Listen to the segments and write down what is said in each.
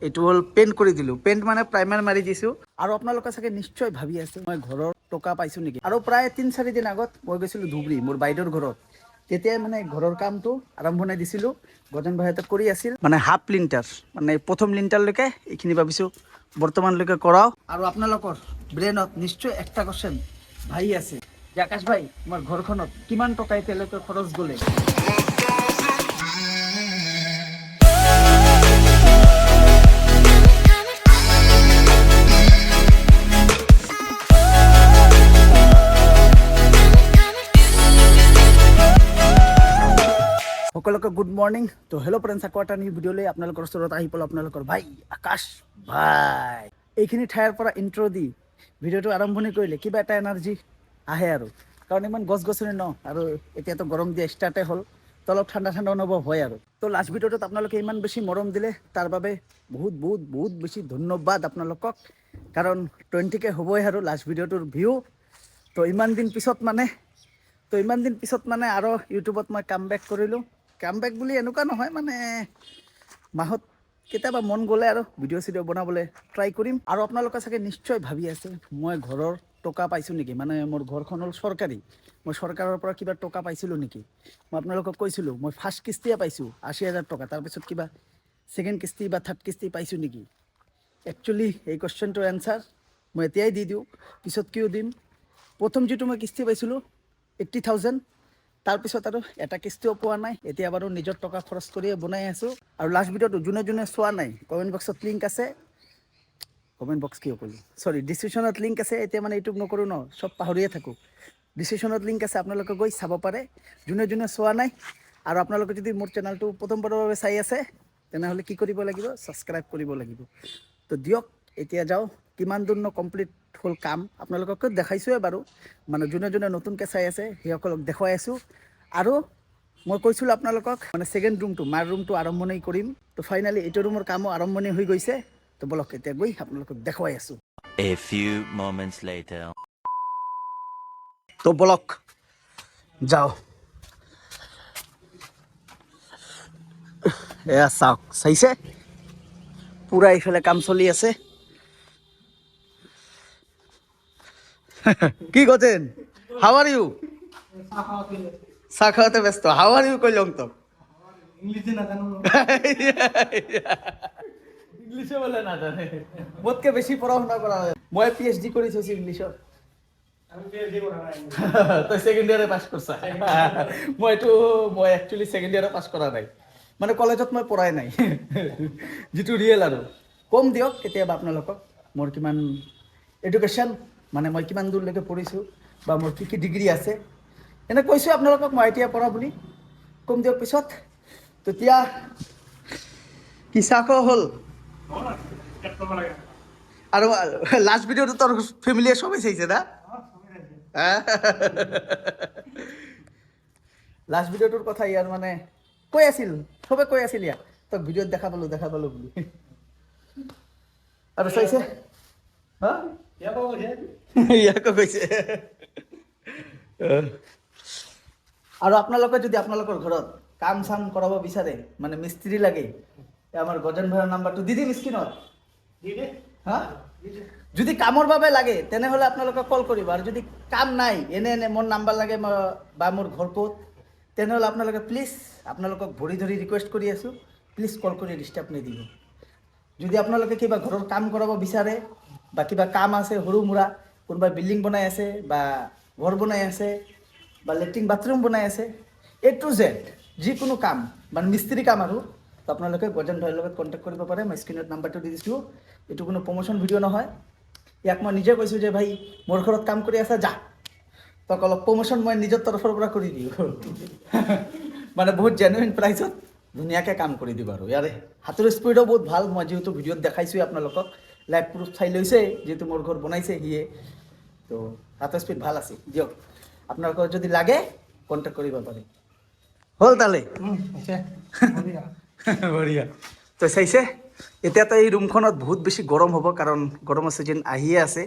এইটো হল পেইণ্ট কৰি দিলো। পেইণ্ট মানে প্ৰাইমাৰ মাৰি দিছো। আৰু আপোনালোকে চাগে নিশ্চয় ভাবি আছে মই ঘৰৰ টকা পাইছো নেকি। আৰু প্ৰায় 3-4 দিন আগত মই গৈছিলো ধুবুৰী মোৰ বাইদেউৰ ঘৰত। তেতিয়াই মানে ঘৰৰ কামটো আৰম্ভণি দিছিলো। গজন ভাইহঁতে কৰি আছিল মানে হাফ লিণ্টাৰ মানে প্ৰথম লিণ্টাৰলৈকে এইখিনি ভাবিছো বৰ্তমানলৈকে কৰাও। আৰু আপোনালোকৰ ব্ৰেইনত নিশ্চয় একটা কোৱেশ্চন ভাই আছে যে আকাশ ভাই তোমাৰ ঘৰখনত কিমান টকা এতিয়ালৈকে খৰচ গ'লে। সকলোকে গুড মৰ্নিং। তো হেল্ল' ফ্ৰেণ্ডছ, আকৌ এটা নিউ ভিডিঅ'লৈ আপোনালোকৰ ওচৰত আহি পালোঁ আপোনালোকৰ ভাই আকাশ ভাই। এইখিনি ঠাইৰ পৰা ইণ্ট্ৰ' দি ভিডিঅ'টো আৰম্ভণি কৰিলে কিবা এটা এনাৰ্জি আহে আৰু, কাৰণ ইমান গছ গছনি ন, আৰু এতিয়াতো গৰম দিয়া ষ্টাৰ্টে হ'ল, তো অলপ ঠাণ্ডা ঠাণ্ডা অনুভৱ হয় আৰু। তো লাষ্ট ভিডিঅ'টোত আপোনালোকে ইমান বেছি মৰম দিলে তাৰ বাবে বহুত বহুত বহুত বেছি ধন্যবাদ আপোনালোকক, কাৰণ 20K হ'বই আৰু লাষ্ট ভিডিঅ'টোৰ ভিউ। তো ইমান দিন পিছত মানে আৰু ইউটিউবত মই কাম বেক কৰিলোঁ। কাম বেক বুলি এনেকুৱা নহয়, মানে মাহত কেতিয়াবা মন গ'লে আৰু ভিডিঅ' চিডিঅ' বনাবলৈ ট্ৰাই কৰিম। আৰু আপোনালোকে চাগে নিশ্চয় ভাবি আছে মই ঘৰৰ টকা পাইছোঁ নেকি, মানে মোৰ ঘৰখন হ'ল চৰকাৰী, মই চৰকাৰৰ পৰা কিবা টকা পাইছিলোঁ নেকি। মই আপোনালোকক কৈছিলোঁ মই ফাৰ্ষ্ট কিস্তিয়ে পাইছোঁ 80,000 টকা, তাৰপিছত কিবা ছেকেণ্ড কিস্তি বা থাৰ্ড কিস্তি পাইছোঁ নেকি। একচুৱেলি এই কুৱেশ্যনটোৰ এনচাৰ মই এতিয়াই দি দিওঁ, পিছত কিয় দিম। প্ৰথম যিটো মই কিস্তি পাইছিলোঁ 80,000, তাৰপিছত আৰু এটা কিস্তিও পোৱা নাই। এতিয়া বাৰু নিজৰ টকা খৰচ কৰিয়ে বনাই আছোঁ। আৰু লাষ্ট ভিডিঅ'টো যোনে যোনে চোৱা নাই কমেণ্ট বক্সত লিংক আছে, কমেণ্ট বক্স কিয় ক'লোঁ, চৰি ডিছক্ৰিপশ্যনত লিংক আছে। এতিয়া মানে ইউটিউব নকৰোঁ ন, চব পাহৰিয়ে থাকোঁ। ডিছক্ৰিপশ্যনত লিংক আছে, আপোনালোকে গৈ চাব পাৰে যোনে যোনে চোৱা নাই। আৰু আপোনালোকে যদি মোৰ চেনেলটো প্ৰথমবাৰৰ বাবে চাই আছে তেনেহ'লে কি কৰিব লাগিব, ছাবস্ক্ৰাইব কৰিব লাগিব। তো দিয়ক এতিয়া যাওঁ, কিমান দূৰ কমপ্লিট হ'ল কাম আপোনালোককে দেখাইছোঁৱে বাৰু, মানে যোনে যোনে নতুনকৈ চাই আছে সেইসকলক দেখুৱাই আছোঁ। আৰু মই কৈছিলোঁ আপোনালোকক মানে ছেকেণ্ড ৰুমটো মাৰ ৰুমটো আৰম্ভণি কৰিম। তো ফাইনেলি এইটো ৰুমৰ কামো আৰম্ভণি হৈ গৈছে। তো বলক এতিয়া গৈ আপোনালোকক দেখুৱাই আছোঁ। A few moments later. তো বলক যাওঁ। এয়া চাওক, চাইছে পুৰা এইফালে কাম চলি আছে। কি গজেন, হাউ আর ইউ? চাহ খাওয়াতে ব্যস্ত। হাউ আর ইউ কইলং তো ইংলিশে বলে না জানে, মোতকে বেশি পড়াশোনা করা হয়। মই পিএইচডি কৰি থৈছো ইংলিশত। তই ছেকেণ্ড ইয়াৰে পাছ কৰছা। মই একচুৱেলি ছেকেণ্ড ইয়াৰে পাছ কৰা নাই, মানে কলেজত মই পঢ়াই নাই। যিটো ৰিয়েল আৰু কম দিয়ক কেতিয়াবা আপোনালোকক মোৰ কিমান এডুকেশ্যন, মানে মই কিমান দূৰলৈকে পঢ়িছোঁ বা মোৰ কি কি ডিগ্ৰী আছে। এনে কৈছোঁ আপোনালোকক মই এতিয়া পঢ়া বুলি, কম দিয়ক পিছত। তেতিয়া কি চাহ খোৱা হ'ল? আৰু লাষ্ট ভিডিঅ'টো তোৰ ফেমিলিয়ে সবেই চাইছে না? লাষ্ট ভিডিঅ'টোৰ কথা ইয়াৰ মানে কৈ আছিল, চবে কৈ আছিল ইয়াক তই ভিডিঅ'ত দেখা পালোঁ বুলি। আৰু চাইছে ইয়াকো কৈছে। আৰু আপোনালোকে যদি আপোনালোকৰ ঘৰত কাম চাম কৰাব বিচাৰে, মানে মিস্ত্ৰী লাগে, আমাৰ গজেন ভাইৰ নাম্বাৰটো দি দিম স্ক্ৰীনত। হা, যদি কামৰ বাবে লাগে তেনেহ'লে আপোনালোকে কল কৰিব। আৰু যদি কাম নাই, এনে মোৰ নাম্বাৰ লাগে বা মোৰ ঘৰ ক'ত, তেনেহ'লে আপোনালোকে প্লিজ, আপোনালোকক ভৰি ধৰি ৰিকুৱেষ্ট কৰি আছোঁ, প্লিজ কল কৰি ডিষ্টাৰ্ব নিদিব। যদি আপোনালোকে কিবা ঘৰৰ কাম কৰাব বিচাৰে বা কিবা কাম আছে সৰু মুৰা, কোনোবাই বিল্ডিং বনাই আছে বা ঘৰ বনাই আছে বা লেট্ৰিন বাথৰুম বনাই আছে, A to Z যিকোনো কাম, মানে মিস্ত্ৰী কাম আৰু, তো আপোনালোকে গজেন ভাইৰ লগত কণ্টেক্ট কৰিব পাৰে। মই স্ক্ৰীনত নাম্বাৰটো দি দিছোঁ। এইটো কোনো প্ৰমোশ্যন ভিডিঅ' নহয়। ইয়াক মই নিজে কৈছোঁ যে ভাই মোৰ ঘৰত কাম কৰি আছা, যা তক অলপ প্ৰমোশ্যন মই নিজৰ তৰফৰ পৰা কৰি দিওঁ। মানে বহুত জেনুইন প্ৰাইচত ধুনীয়াকৈ কাম কৰি দিব। আৰু ইয়াৰে হাতৰ স্পীডো বহুত ভাল, মই যিহেতু ভিডিঅ'ত দেখাইছোঁ আপোনালোকক, লাইভ প্ৰুফ চাই লৈছে, যিহেতু মোৰ ঘৰ বনাইছে সিয়ে, তো হাতৰ স্পীড ভাল আছে। দিয়ক আপোনালোকৰ যদি লাগে কণ্টেক্ট কৰিব পাৰে। হ'ল তালে বঢ়িয়া। তো চাইছে, এতিয়াতো এই ৰুমখনত বহুত বেছি গৰম হ'ব, কাৰণ গৰমৰ ছিজন আহিয়ে আছে।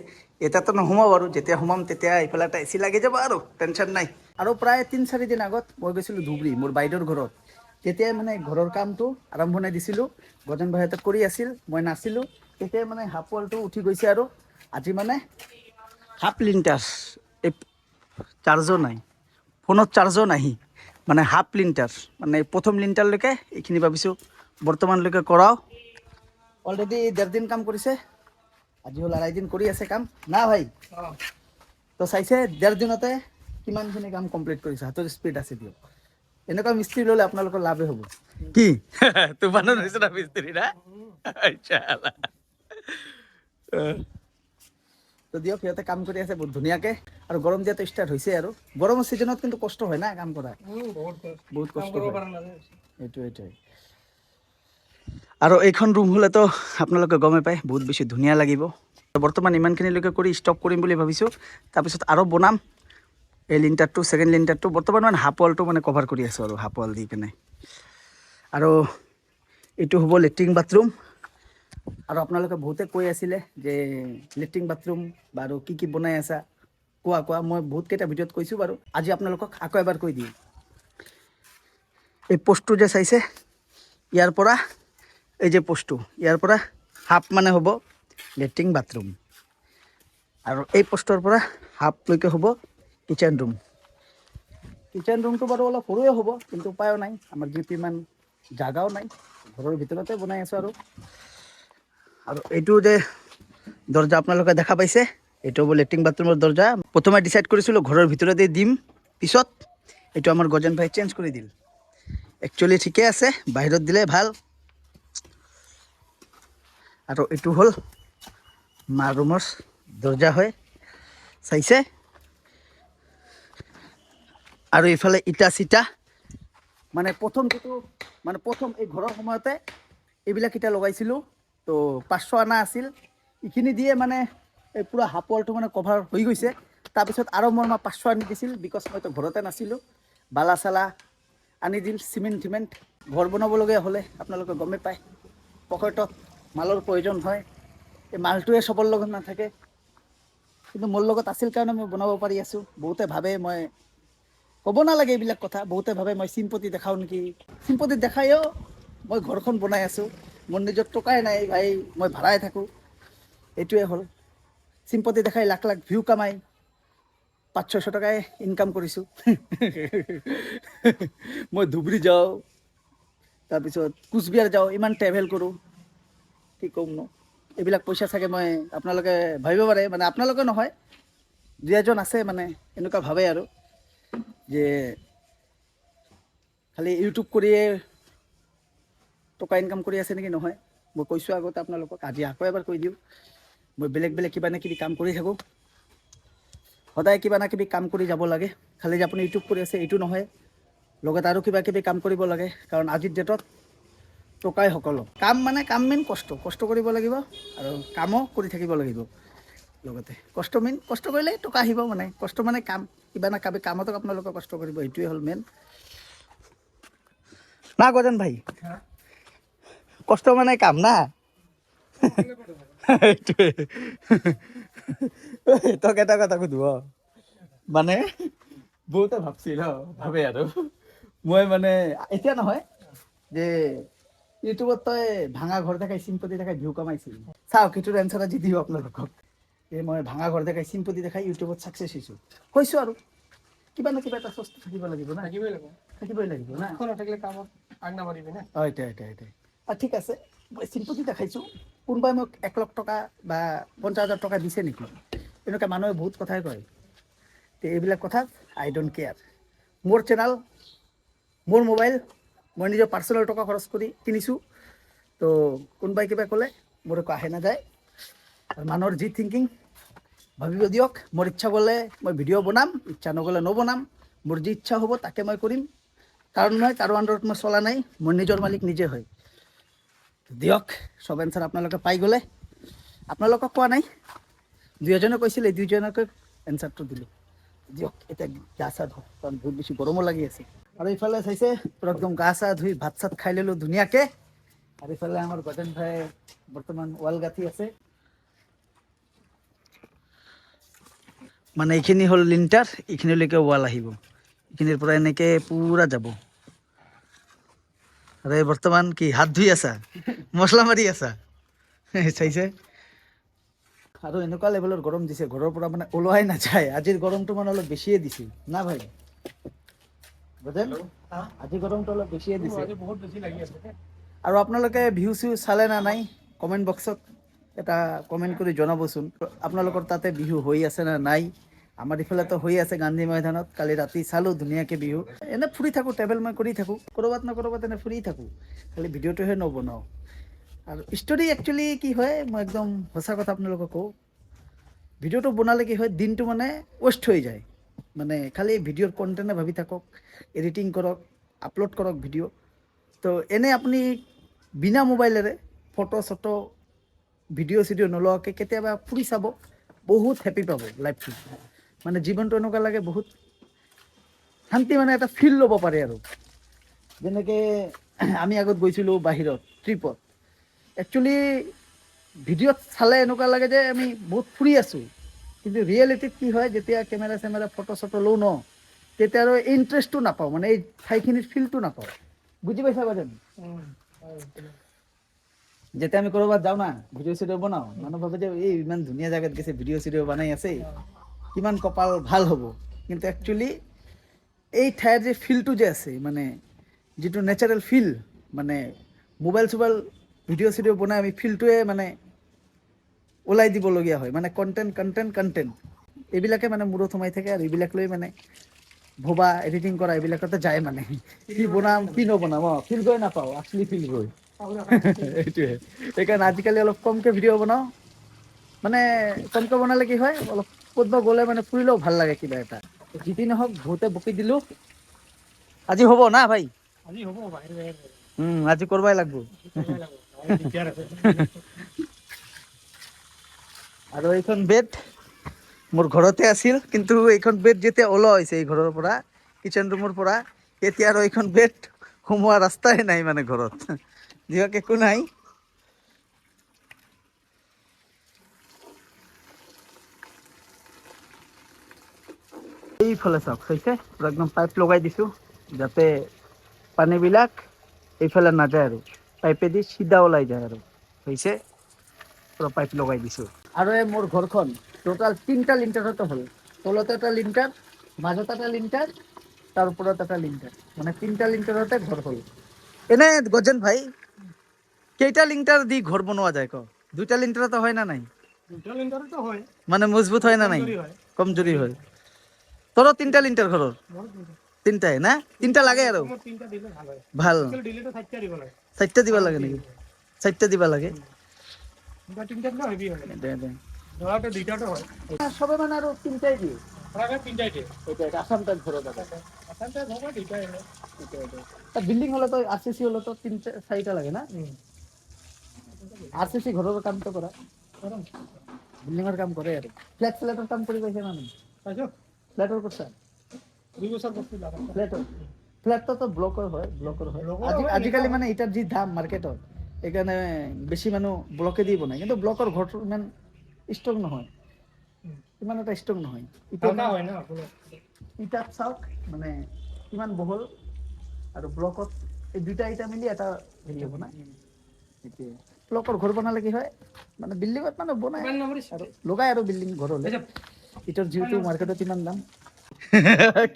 এতিয়াতো নোসোমাওঁ বাৰু, যেতিয়া সোমাম তেতিয়া এইফালে এটা এচি লাগি যাব আৰু টেনশ্যন নাই। আৰু প্ৰায় 3-4 দিন আগত মই গৈছিলোঁ ধুবুৰী মোৰ বাইদেউৰ ঘৰত। তেতিয়াই মানে ঘৰৰ কামটো আৰম্ভণি দিছিলোঁ। গজন ভাইহঁতে কৰি আছিল, মই নাছিলোঁ। তেতিয়াই মানে হাফ ৱালটো উঠি গৈছে আৰু আজি মানে হাফ লিণ্টাৰ, এই চাৰ্জো নাই, ফোনত চাৰ্জো নাহি, মানে হাফ লিণ্টাৰ, মানে প্ৰথম লিণ্টাৰলৈকে এইখিনি ভাবিছোঁ বৰ্তমানলৈকে কৰাও। অলৰেডি 1.5 দিন কাম কৰিছে, আজি হ'ল 2.5 দিন কৰি আছে কাম না ভাই। তো চাইছে 1.5 দিনতে কিমানখিনি কাম কমপ্লিট কৰিছে, হাতৰ স্পীড আছে দিয়ক। এনেকুৱা মিস্ত্ৰী ল'লে আপোনালোকৰ লাভে হ'ব। কি তুফানৰ নিচিনা মিস্ত্ৰী না? তো দিয়ক, সিহঁতে কাম কৰি আছে বহুত ধুনীয়াকৈ। আৰু গৰম দিয়াটো ষ্টাৰ্ট হৈছে আৰু গৰমৰ ছিজনত কিন্তু কষ্ট হয় না কাম কৰা, বহুত কষ্ট হয়। এইটোৱে আৰু এইখন ৰুম হ'লেতো আপোনালোকে গমে পায় বহুত বেছি ধুনীয়া লাগিব। বৰ্তমান ইমানখিনিলৈকে কৰি ষ্টপ কৰিম বুলি ভাবিছোঁ। তাৰপিছত আৰু বনাম এই লিণ্টাৰটো, ছেকেণ্ড লিণ্টাৰটো। বৰ্তমান মানে হাফ ৱালটো মানে কভাৰ কৰি আছোঁ আৰু হাফ ৱাল দি কেনে। আৰু এইটো হ'ব লেট্ৰিন বাথৰুম। আৰু আপোনালোকে বহুতে কৈ আছিলে যে লেট্ৰিন বাথৰুম বাৰু কি বনাই আছা, কোৱা। মই বহুতকেইটা ভিডিঅ'ত কৈছোঁ বাৰু, আজি আপোনালোকক আকৌ এবাৰ কৈ দিওঁ। এই পোষ্টটো যে চাইছে, ইয়াৰ পৰা এই যে পোষ্টটো, ইয়াৰ পৰা হাফ মানে হ'ব লেট্ৰিন বাথৰুম। আৰু এই পোষ্টৰ পৰা হাফলৈকে হ'ব কিচেন ৰুম। কিচেন ৰুমটো বাৰু অলপ সৰুৱে হ'ব, কিন্তু উপায়ো নাই, আমাৰ যিহেতু ইমান জাগাও নাই, ঘৰৰ ভিতৰতে বনাই আছোঁ। আৰু এইটো যে দৰ্জা আপোনালোকে দেখা পাইছে, এইটো হ'ব লেট্ৰিন বাথৰুমৰ দৰ্জা। প্ৰথমে ডিচাইড কৰিছিলোঁ ঘৰৰ ভিতৰতে দিম, পিছত এইটো আমাৰ গজেন ভাই চেঞ্জ কৰি দিল। একচুৱেলি ঠিকে আছে, বাহিৰত দিলে ভাল। আৰু এইটো হ'ল মা ৰুমৰ দৰ্জা হয়, চাইছে। আৰু এইফালে ইটা চিটা, মানে প্ৰথম এই ঘৰৰ সময়তে এইবিলাক ইটা লগাইছিলোঁ। তো 500 অনা আছিল, এইখিনি দিয়ে মানে এই পূৰা হাফ ৱালটো মানে কভাৰ হৈ গৈছে। তাৰপিছত আৰু মোৰ 500 আনি দিছিল, বিকজ মইতো ঘৰতে নাছিলোঁ। বালা চালা আনি দিল, চিমেণ্ট ঘৰ বনাবলগীয়া হ'লে আপোনালোকে গমেই পায় পকেটত মালৰ প্ৰয়োজন হয়। এই মালটোৱে চবৰ লগত নাথাকে, কিন্তু মোৰ লগত আছিল কাৰণে মই বনাব পাৰি আছোঁ। বহুতে ভাবে মই ক'ব নালাগে এইবিলাক কথা, বহুতে ভাবে মই চিম্পতি দেখাওঁ নেকি। চিম্পতি দেখায়ও মই ঘৰখন বনাই আছোঁ, মোৰ নিজৰ টকাই নাই ভাই, মই ভাড়াই থাকোঁ। এইটোৱে হ'ল চিম্পতি দেখাই লাখ লাখ ভিউ কামাই 500-600 টকাই ইনকাম কৰিছোঁ। মই ধুবুৰী যাওঁ, তাৰপিছত কোচবিহাৰ যাওঁ, ইমান ট্ৰেভেল কৰোঁ, কি ক'ম ন। এইবিলাক পইচা চাগে মই, আপোনালোকে ভাবিব পাৰে, মানে আপোনালোকে নহয়, 2-এজন আছে মানে এনেকুৱা ভাবে আৰু যে খালি ইউটিউব কৰিয়ে টকা ইনকাম কৰি আছে নেকি। নহয়, মই কৈছোঁ আগতে আপোনালোকক, আজি আকৌ এবাৰ কৈ দিওঁ, মই বেলেগ কিবা না কিবি কাম কৰি থাকোঁ। সদায় কিবা না কিবি কাম কৰি যাব লাগে। খালি যে আপুনি ইউটিউব কৰি আছে এইটো নহয়, লগত আৰু কিবা কিবি কাম কৰিব লাগে। কাৰণ আজিৰ ডেটত টকাই সকলো। কাম মানে কাম মেইন কষ্ট কৰিব লাগিব, আৰু কামো কৰি থাকিব লাগিব লগতে। কষ্ট কৰিলে টকা আহিব, মানে কষ্ট মানে কাম, কিবা না কিবি কামতো আপোনালোকে কষ্ট কৰিব, এইটোৱে হ'ল মেইন না গজেন ভাই। কষ্ট মানে কাম না, এইটোৱে। তক এটা কথা সুধো, মানে বহুতে ভাবছিল ভাবে আৰু মই মানে এতিয়া নহয় যে ইউটিউবত তই ভাঙা ঘৰ দেখাই চিম্পতি দেখাই ভিউ কামাইছিল। চাওক এইটোৰ এনচাৰ আজি দিওঁ আপোনালোকক। এই মই ভাঙা ঘৰ দেখাই চিম্পতি দেখাই ইউটিউবত ছাকচেছ হৈছোঁ আৰু কিবা না কিবা এটা চস্ত থাকিব লাগিব না, থাকিবই লাগিব না, নাথাকিলে কামত আগ নাবাঢ়িবি না। এইটোৱে। আৰু ঠিক আছে, মই চিম্পতি দেখাইছোঁ, কোনোবাই মোক 1 লাখ টকা বা 50,000 টকা দিছে নেকি? এনেকুৱা মানুহে বহুত কথাই কয়। তো এইবিলাক কথা আই ডোণ্ট কেয়াৰ। মোৰ চেনেল, মোৰ মোবাইল, মই নিজৰ পাৰ্চনেল টকা খৰচ কৰি কিনিছোঁ। তো কোনোবাই কিবা ক'লে মোৰ একো আহে নাযায়। আৰু মানুহৰ যি থিংকিং ভাবিব দিয়ক। মোৰ ইচ্ছা গ'লে মই ভিডিঅ' বনাম, ইচ্ছা নগ'লে নবনাম। মোৰ যি ইচ্ছা হ'ব তাকে মই কৰিম, কাৰণ মই কাৰো আণ্ডাৰত মই চলা নাই, মোৰ নিজৰ মালিক নিজে হয়। দিয়ক, চব এনচাৰ আপোনালোকে পাই গ'লে। আপোনালোকক কোৱা নাই, 2-এজনে কৈছিলে, 2জনকে এনচাৰটো দিলোঁ। দিয়ক, এতিয়া গা চা ধুওঁ, কাৰণ বহুত বেছি গৰমো লাগি আছে। আৰু ইফালে চাইছে পূৰা একদম গা চা ধুই ভাত চাত খাই ল'লোঁ ধুনীয়াকৈ। আৰু ইফালে আমাৰ গজেন ভাই বৰ্তমান ৱাল গাঁঠি আছে। মানে এইখিনি হ'ল লিণ্টাৰ, এইখিনিলৈকে ৱাল আহিব, এইখিনিৰ পৰা এনেকৈ পূৰা যাব। আৰু এই বৰ্তমান কি হাত ধুই আছা মছলা মাৰি আছা চাইছে আৰু এনেকুৱা লেভেলৰ গৰম দিছে ঘৰৰ পৰা মানে ওলোৱাই নাযায় আজিৰ গৰমটো মানে অলপ বেছিয়ে দিছে না ভাই বুঝেন আজি গৰমটো অলপ বেছিয়ে দিছে বহুত বেছি লাগি আছে আৰু আপোনালোকে ভিউ চিউ চালে না নাই কমেণ্ট বক্সত এটা কমেণ্ট কৰি জনাবচোন আপোনালোকৰ তাতে বিহু হৈ আছে না নাই আমাৰ ইফালেতো হৈ আছে গান্ধী ময়দানত কালি ৰাতি চালোঁ ধুনীয়াকৈ বিহু এনে ফুৰি থাকোঁ ট্ৰেভেল মই কৰি থাকোঁ ক'ৰবাত না ক'ৰবাত এনে ফুৰি থাকোঁ খালি ভিডিঅ'টোহে নবনাওঁ আৰু ষ্টৰি একচুৱেলি কি হয় মই একদম সঁচা কথা আপোনালোকক কওঁ ভিডিঅ'টো বনালে কি হয় দিনটো মানে ৱেষ্ট হৈ যায় মানে খালি ভিডিঅ'ৰ কণ্টেণ্টে ভাবি থাকক এডিটিং কৰক আপলোড কৰক ভিডিঅ' তো এনে আপুনি বিনা মোবাইলেৰে ফটো চটো ভিডিঅ' চিডিঅ' নোলোৱাকৈ কেতিয়াবা ফুৰি চাব বহুত হেপী পাব লাইফটো মানে জীৱনটো এনেকুৱা লাগে বহুত শান্তি মানে এটা ফিল ল'ব পাৰে আৰু যেনেকৈ আমি আগত গৈছিলোঁ বাহিৰত ট্ৰিপত একচুৱেলি ভিডিঅ'ত চালে এনেকুৱা লাগে যে আমি বহুত ফুৰি আছোঁ কিন্তু ৰিয়েলিটিত কি হয় যেতিয়া কেমেৰা চেমেৰা ফটো চটো লওঁ ন তেতিয়া আৰু ইণ্টাৰেষ্টটো নাপাওঁ মানে এই ঠাইখিনিৰ ফিলটো নাপাওঁ বুজি পাইছা বাৰু যেতিয়া আমি ক'ৰবাত যাওঁ না ভিডিঅ' চিডিঅ' বনাওঁ মানুহ ভাবে যে এই ইমান ধুনীয়া জেগাত গৈছে ভিডিঅ' চিডিঅ' বনাই আছে কিমান কপাল ভাল হ'ব কিন্তু একচুৱেলি এই ঠাইৰ যে ফিলটো যে আছে মানে যিটো নেচাৰেল ফিল মানে মোবাইল চোবাইল ভিডিঅ' চিডিঅ' বনাই আমি ফিলটোৱে মানে ওলাই দিবলগীয়া হয় মানে কণ্টেণ্ট এইবিলাকে মানে মূৰত সোমাই থাকে আৰু এইবিলাক লৈ মানে ভবা এডিটিং কৰা এইবিলাকতে যায় মানে কি বনাম কি নবনাম ফিল গৈ নাপাওঁ আচলি ফিল গৈ এইটোৱে সেইকাৰণে আজিকালি অলপ কমকৈ ভিডিঅ' বনাওঁ মানে কমকৈ বনালে কি হয় অলপ ক'তবা গ'লে মানে ফুৰিলেও ভাল লাগে কিবা এটা যিটি নহওক বহুতে বকি দিলোঁ আজি হ'ব না ভাই আজি হ'ব ভাই আজি কৰবাই লাগব আৰু এইখন বেড মোৰ ঘৰতে আছিল কিন্তু এইখন বেড যেতিয়া ওলোৱা হৈছে এই ঘৰৰ পৰা কিচেন ৰুমৰ পৰা এতিয়া আৰু এইখন বেড সোমোৱা ৰাস্তাই নাই মানে ঘৰত যিহক একো নাই এইফালে চাওক হৈছে একদম পাইপ লগাই দিছোঁ যাতে পানীবিলাক এইফালে নাযায় আৰু পাইপেদি চিধা ওলাই যায় আৰু হৈছে পুৰা পাইপ লগাই দিছোঁ আৰু এই মোৰ ঘৰখন টোটাল 3টা লিণ্টাৰতে হ'ল তলতে এটা লিণ্টাৰ মাজত এটা লিণ্টাৰ তাৰ ওপৰত এটা লিণ্টাৰ মানে 3টা লিণ্টাৰতে ঘৰ হ'ল এনে গজেন ভাই কেইটা লিণ্টাৰ দি ঘৰ বনোৱা যায় ক 2টা লিণ্টাৰতে হয় না নাই দুটা লিটাৰটো হয় মানে মজবুত হয় না নাই কমজুৰি হয় তোৰ 3টা লিণ্টাৰ ঘৰৰ 3টাই না 3টা লাগে আৰু তিনটা দিলে ভাল হয় ভাল দিলেতো 4টা দিব লাগে 4টা দিবা লাগে নেকি 4টা দিবা লাগে তিনটা দিলে হেভি হয় দে দে ধৰাটো দুইটাটো হয় সবে মানে আৰু 3টাই দিয়ে প্ৰায় তিনটাই দিয়ে এটা আসাম টাইপ ঘৰত আছে আচলতে ধৰা দুইটাই হয় বিল্ডিং হলে তো আরসিসি হলে তো 3-4টা লাগে না আরসিসি ঘরের কামটা করা বিল্ডিং এর কাম করে আর ফ্ল্যাট ফ্ল্যাটের কাম করে পাইছে না পাইছো ফ্ল্যাটের করছে 2 বছর বস্তু লাগা ফ্ল্যাট তো ব্লকৰ হয় আজিকালি মানে এটাৰ যে দাম মাৰ্কেটত এখানে বেশি মানুহ ব্লকে দি বনায় কিন্তু ব্লকৰ ঘৰটো ইমান ষ্ট্ৰং নহয় ইমান এটা ষ্ট্ৰং নহয় ইটা হয় না ইটাত চাওক মানে কিমান বহল আৰু ব্লকত এই দুইটা ইটা মিলি এটা হেৰি হ'ব না এতিয়া ব্লকৰ ঘৰ বনালে কি হয় মানে বিল্ডিঙত মানে বনায় আৰু লগাই আৰু বিল্ডিং ঘৰ হ'লে ইটাৰ যিহেতু মাৰ্কেটত ইমান দাম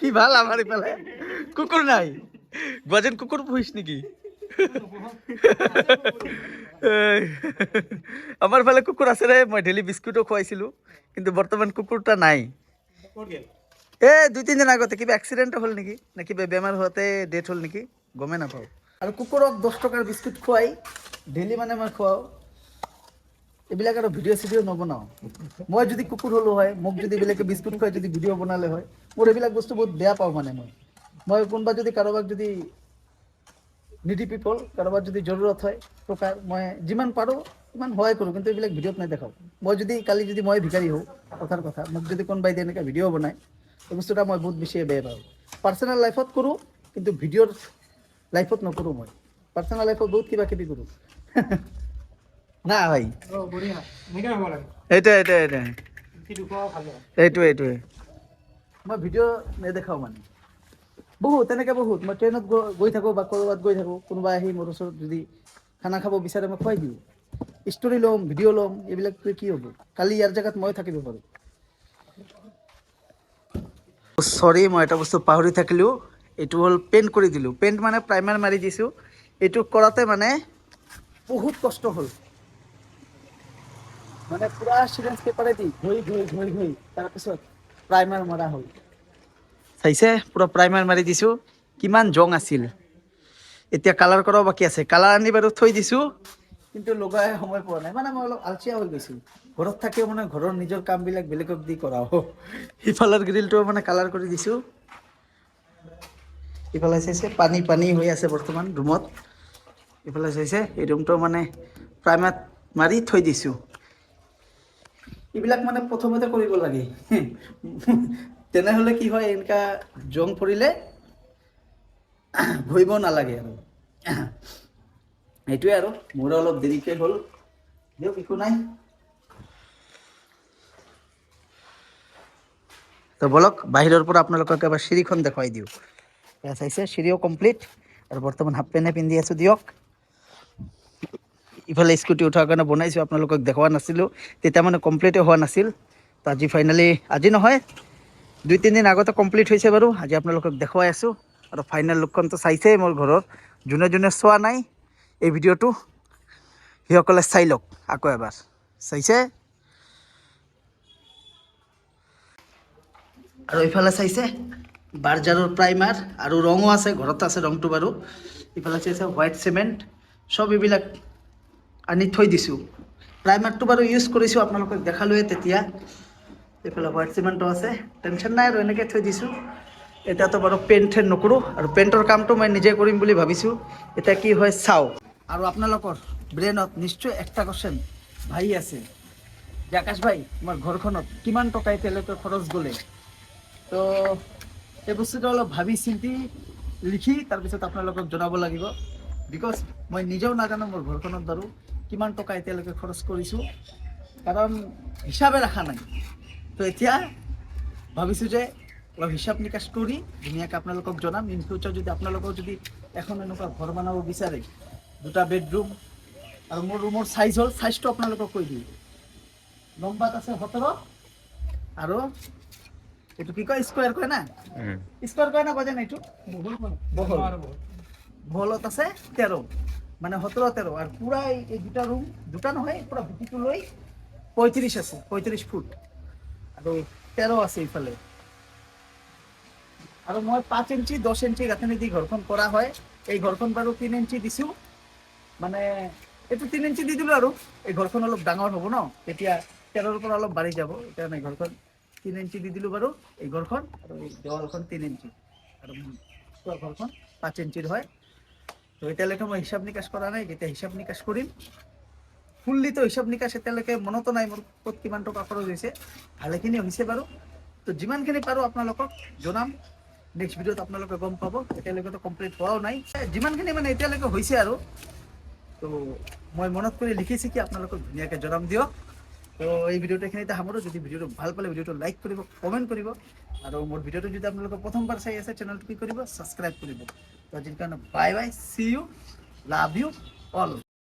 কি ভাল আমাৰ ইফালে কুকুৰ নাই গজেন কুকুৰ পুহিছ নেকি আমাৰ ফালে কুকুৰ আছে ৰে মই ডেইলি বিস্কুটো খুৱাইছিলোঁ কিন্তু বৰ্তমান কুকুৰটা নাই এই 2-3 দিন আগতে কিবা এক্সিডেণ্ট হ'ল নেকি নে কিবা বেমাৰ হোৱাতে ডেথ হ'ল নেকি গমে নাপাওঁ আৰু কুকুৰক 10 টকাৰ বিস্কুট খুৱাই ডেইলি মানে মই খুৱাওঁ এইবিলাক আৰু ভিডিঅ' চিডিঅ' নবনাওঁ মই যদি কুকুৰ হ'লো হয় মোক যদি বেলেগে বিস্কুট খুৱাই যদি ভিডিঅ' বনালে হয় মোৰ এইবিলাক বস্তু বহুত বেয়া পাওঁ মানে মই কোনোবা যদি কাৰোবাক যদি নিডি পিপল কাৰোবাৰ যদি জৰুৰত হয় টকাৰ মই যিমান পাৰোঁ ইমান সহায় কৰোঁ কিন্তু এইবিলাক ভিডিঅ'ত নেদেখাওঁ মই যদি কালি যদি মই ভিকাৰী হওঁ কথাৰ কথা মোক যদি কোনোবাই তেনেকৈ ভিডিঅ' বনায় এই বস্তুটা মই বহুত বেছি বেয়া পাওঁ পাৰ্চনেল লাইফত কৰোঁ কিন্তু ভিডিঅ'ৰ লাইফত নকৰোঁ মই পাৰ্চনেল লাইফত বহুত কিবা কিবি কৰোঁ না ভাই এইটোৱে মই ভিডিঅ' নেদেখাওঁ মানে বহুত তেনেকৈ বহুত মই ট্ৰেইনত গৈ থাকোঁ বা ক'ৰবাত গৈ থাকোঁ, কোনোবা আহি মোৰ ওচৰত যদি খানা খাব বিচাৰে মই খুৱাই দিওঁ, ষ্টৰি ল'ম, ভিডিঅ' ল'ম, এইবিলাক কি হ'ব? কালি ইয়াৰ জেগাত মই থাকিব পাৰোঁ। চৰি, মই এটা বস্তু পাহৰি থাকিলোঁ, এইটো হ'ল পেইণ্ট কৰি দিলোঁ। পেইণ্ট মানে প্ৰাইমাৰ মাৰি দিছোঁ। এইটো কৰাতে মানে বহুত কষ্ট হ'ল, মানে পুৰা চিৰিঞ্জ পেপাৰেদি ঘঁহি তাৰপিছত প্ৰাইমাৰ মৰা হ'ল। চাইছে, পুৰা প্ৰাইমাৰ মাৰি দিছোঁ, কিমান জং আছিল। এতিয়া কালাৰ কৰাও বাকী আছে, কালাৰ আনি বাৰু থৈ দিছোঁ, কিন্তু লগাই সময় পোৱা নাই। মানে মই অলপ আলচিয়া হৈ গৈছোঁ, ঘৰত থাকিও মানে ঘৰৰ নিজৰ কামবিলাক বেলেগক দি কৰাওঁ। সিফালৰ গ্ৰিলটো মানে কালাৰ কৰি দিছোঁ। ইফালে চাইছে পানী পানী হৈ আছে বৰ্তমান ৰুমত। ইফালে চাইছে এই ৰুমটো মানে প্ৰাইমাৰ মাৰি থৈ দিছোঁ। এইবিলাক মানে প্ৰথমতে কৰিব লাগে, তেনেহ'লে কি হয়, এনেকা জং পৰিলে ঘঁহিব নালাগে আৰু। সেইটোৱে আৰু, মোৰো অলপ দেৰিকৈ হ'ল, দিয়ক একো নাই। তো বলক বাহিৰৰ পৰা আপোনালোকক এবাৰ চিৰিখন দেখুৱাই দিওঁ। এয়া চাইছে চিৰিও কমপ্লিট, আৰু বৰ্তমান হাফ পেণ্টে পিন্ধি আছোঁ দিয়ক। ইফালে স্কুটি উঠাৰ কাৰণে বনাইছোঁ, আপোনালোকক দেখুওৱা নাছিলোঁ, তেতিয়া মানে কমপ্লিটে হোৱা নাছিল। তো আজি ফাইনেলি, আজি নহয় 2-3 দিন আগতে কমপ্লিট হৈছে বাৰু। আজি আপোনালোকক দেখুৱাই আছোঁ, আৰু ফাইনেল লুকখনটো চাইছেই মোৰ ঘৰৰ। যোনে যোনে চোৱা নাই এই ভিডিঅ'টো, সেইসকলে চাই লওক আকৌ এবাৰ। চাইছে? আৰু ইফালে চাইছে বাৰ্জাৰৰ প্ৰাইমাৰ, আৰু ৰঙো আছে, ঘৰত আছে ৰংটো বাৰু। ইফালে চাইছে হোৱাইট চিমেণ্ট, চব এইবিলাক আনি থৈ দিছোঁ। প্ৰাইমাৰটো বাৰু ইউজ কৰিছোঁ, আপোনালোকক দেখালোৱে তেতিয়া। এইফালে হোৱাইট চিমেণ্টটো আছে, টেনশ্যন নাই আৰু এনেকৈ থৈ দিছোঁ। এতিয়াতো বাৰু পেইণ্ট নকৰোঁ, আৰু পেইণ্টৰ কামটো মই নিজে কৰিম বুলি ভাবিছোঁ। এতিয়া কি হয় চাওঁ। আৰু আপোনালোকৰ ব্ৰেইনত নিশ্চয় একটা কোৱেশ্যন ভাবি আছে যে আকাশ ভাই, তোমাৰ ঘৰখনত কিমান টকা এতিয়ালৈকে খৰচ গ'লে? তো এই বস্তুটো অলপ ভাবি চিন্তি লিখি তাৰপিছত আপোনালোকক জনাব লাগিব। বিকজ মই নিজেও নাজানো মোৰ ঘৰখনত বাৰু কিমান টকা এতিয়ালৈকে খৰচ কৰিছোঁ, কাৰণ হিচাপে ৰখা নাই। তো এতিয়া ভাবিছোঁ যে অলপ হিচাপ নিকাচ কৰি ধুনীয়াকৈ আপোনালোকক জনাম। ইন ফিউচাৰ যদি আপোনালোকেও যদি এখন এনেকুৱা ঘৰ বনাব বিচাৰে, 2টা বেডৰুম, আৰু মোৰ ৰুমৰ চাইজ হ'ল, চাইজটো আপোনালোকক কৈ দিওঁ, লম্বাত আছে 17, আৰু এইটো কি কয়, স্কোয়ার কয় না, স্কোয়ার কয় না, বাজে না এইটো বহলত আছে 13, মানে 17-13, আর পুরা এই 2টা রুম, 2টা নহয়, পুরা ভিটিটো লৈ 35 আছে, 35 ফুট, আৰু 13 আছে ইফালে। আৰু মই 5 ইঞ্চি 10 ইঞ্চি গাঁথনি দি ঘৰখন কৰা হয়। এই ঘৰখন বাৰু 3 ইঞ্চি দিছোঁ, মানে এইটো 3 ইঞ্চি দি দিলোঁ, আৰু এই ঘৰখন অলপ ডাঙৰ হ'ব ন, তেতিয়া 13ৰ পৰা অলপ বাঢ়ি যাব। এতিয়া নাই, ঘৰখন 3 ইঞ্চি দি দিলোঁ বাৰু এই ঘৰখন, আৰু এই দেৱালখন 3 ইঞ্চি, আৰু ঘৰখন 5 ইঞ্চিৰ হয়। তো এতিয়ালৈকে মই হিচাপ নিকাচ কৰা নাই, যেতিয়া হিচাপ নিকাচ কৰিম ফুল্লিটো হিচাপ নিকাচ এতিয়ালৈকে মনতো নাই মোৰ ক'ত কিমান টকা খৰচ হৈছে। ভালেখিনি হৈছে বাৰু। তো যিমানখিনি পাৰোঁ আপোনালোকক জনাম, নেক্সট ভিডিঅ'ত আপোনালোকে গম পাব। এতিয়ালৈকেতো কমপ্লিট হোৱাও নাই, যিমানখিনি মানে এতিয়ালৈকে হৈছে আৰু। তো মই মনত কৰি লিখিছোঁ কি আপোনালোকক ধুনীয়াকৈ জনাম দিয়ক। তো এই ভিডিঅ'টো এইখিনিতে সামৰোঁ। যদি ভিডিঅ'টো ভাল পালে ভিডিঅ'টো লাইক কৰিব, কমেণ্ট কৰিব, আৰু মোৰ ভিডিঅ'টো যদি আপোনালোকে প্ৰথমবাৰ চাই আছে চেনেলটো কি কৰিব, ছাবস্ক্ৰাইব কৰিব। তো আজিৰ কাৰণে bye bye, see you, love you all.